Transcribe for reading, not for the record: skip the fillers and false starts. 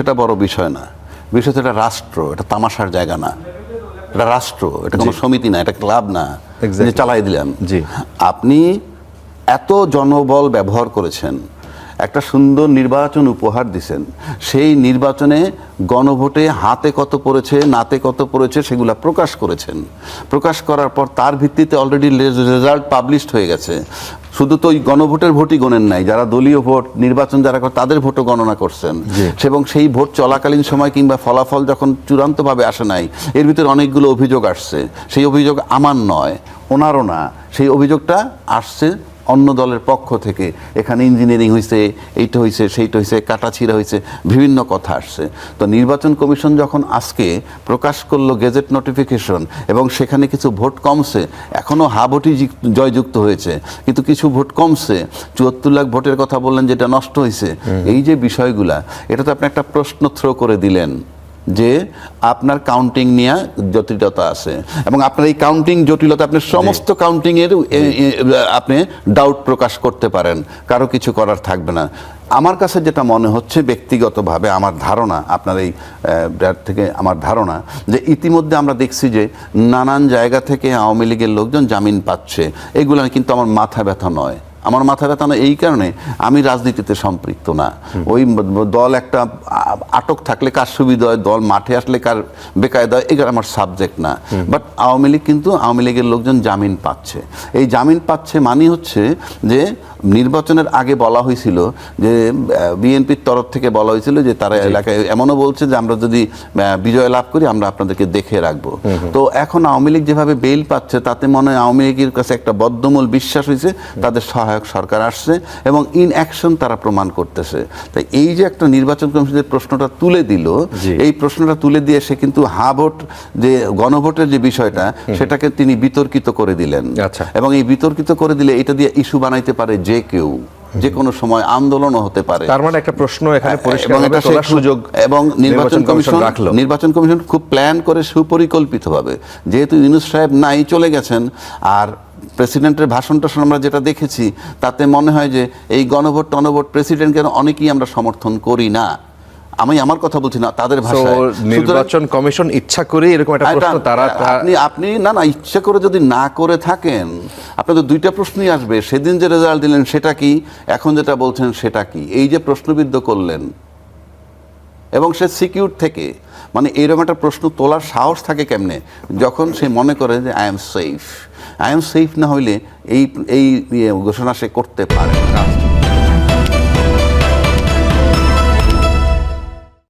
এটা বড় বিষয় না, বিষয় তো এটা রাষ্ট্র, এটা তামাশার জায়গা না, এটা রাষ্ট্র, এটা কোনো সমিতি না, এটা ক্লাব না যে চালাই দিলাম। আপনি এত জনবল ব্যবহার করেছেন, একটা সুন্দর নির্বাচন উপহার দিছেন, সেই নির্বাচনে গণভোটে হাতে কত পড়েছে নাতে কত পড়েছে সেগুলা প্রকাশ করেছেন। প্রকাশ করার পর তার ভিত্তিতে অলরেডি রেজাল্ট পাবলিশড হয়ে গেছে। শুধু তো ওই গণভোটের ভোটই গণেন নাই, যারা দলীয় ভোট নির্বাচন যারা করে তাদের ভোটও গণনা করছেন, এবং সেই ভোট চলাকালীন সময় কিংবা ফলাফল যখন চূড়ান্তভাবে আসে নাই, এর ভিতরে অনেকগুলো অভিযোগ আসছে। সেই অভিযোগ আমার নয়, ওনারও না, সেই অভিযোগটা আসছে অন্য দলের পক্ষ থেকে। এখানে ইঞ্জিনিয়ারিং হয়েছে, এইটা হয়েছে, সেইটা হয়েছে, কাটাছিড়া হয়েছে, বিভিন্ন কথা আসছে। তো নির্বাচন কমিশন যখন আজকে প্রকাশ করলো গেজেট নোটিফিকেশন, এবং সেখানে কিছু ভোট কমছে, এখনও ভোটই জয়যুক্ত হয়েছে, কিন্তু কিছু ভোট কমছে, ৭৪ লাখ ভোটের কথা বললেন যেটা নষ্ট হয়েছে, এই যে বিষয়গুলা, এটা তো আপনি একটা প্রশ্ন থ্রো করে দিলেন যে আপনার কাউন্টিং নিয়ে জটিলতা আছে, এবং আপনার এই কাউন্টিং জটিলতা আপনি সমস্ত কাউন্টিংয়ের আপনি ডাউট প্রকাশ করতে পারেন, কারো কিছু করার থাকবে না। আমার কাছে যেটা মনে হচ্ছে ব্যক্তিগতভাবে, আমার ধারণা, আপনার এই থেকে আমার ধারণা, যে ইতিমধ্যে আমরা দেখছি যে নানান জায়গা থেকে আওয়ামী লীগের লোকজন জামিন পাচ্ছে। এগুলো কিন্তু আমার মাথা ব্যথা নয়, আমার মাথা ব্যথা না এই কারণে আমি রাজনীতিতে সম্পৃক্ত না। ওই দল একটা আটক থাকলে কার সুবিধা হয়, দল মাঠে আসলে কার বেকায়দা হয়, এগুলো আমার সাবজেক্ট না। বাট আওয়ামী লীগ কিন্তু আওয়ামী লীগের লোকজন জামিন পাচ্ছে। এই জামিন পাচ্ছে মানে হচ্ছে যে নির্বাচনের আগে বলা হয়েছিল যে বিএনপির তরফ থেকে বলা হয়েছিল যে তারা এলাকায় এমনও বলছে যে আমরা যদি বিজয় লাভ করি আমরা আপনাদেরকে দেখে রাখবো। তো এখন আওয়ামী লীগ যেভাবে বেইল পাচ্ছে, তাতে মনে হয় আওয়ামী লীগের কাছে একটা বদ্ধমূল বিশ্বাস হয়েছে, তাদের সহায়ক সরকার আসছে এবং ইন অ্যাকশন তারা প্রমাণ করতেছে। তাই এই যে একটা নির্বাচন কমিশনের প্রশ্নটা তুলে দিল, এই প্রশ্নটা তুলে দিয়ে সে কিন্তু ভোট যে গণভোটের যে বিষয়টা, সেটাকে তিনি বিতর্কিত করে দিলেন। এবং এই বিতর্কিত করে দিলে এটা দিয়ে ইস্যু বানাইতে পারে যে কেউ, যে কোনো সময় আন্দোলনও হতে পারে। তার মানে একটা প্রশ্ন এখানে পরিষ্কার হবে, তোলার সুযোগ এবং নির্বাচন কমিশন খুব প্ল্যান করে সুপরিকল্পিতভাবে, যেহেতু ইউনূস সাহেব নাই, চলে গেছেন, আর প্রেসিডেন্টের ভাষণটা আমরা যেটা দেখেছি, তাতে মনে হয় যে এই গণভোট টনভোট প্রেসিডেন্টকে অনেকেই আমরা সমর্থন করি না। আমি আমার কথা বলছি না, তাদের ভাষায়। নির্বাচন কমিশন ইচ্ছা করে এরকম একটা প্রশ্ন তারা আপনি না ইচ্ছা করে যদি না করে থাকেন, আপনাদের দুইটা প্রশ্নই আসবে, সেদিন যে রেজাল্ট দিলেন সেটা কি, এখন যেটা বলছেন সেটা কি, এই যে প্রশ্নবিদ্ধ করলেন। এবং সে সিকিউর থেকে, মানে এইরকম একটা প্রশ্ন তোলার সাহস থাকে কেমনে, যখন সে মনে করে যে আই এম সেফ না হইলে এই ঘোষণা সে করতে পারে না।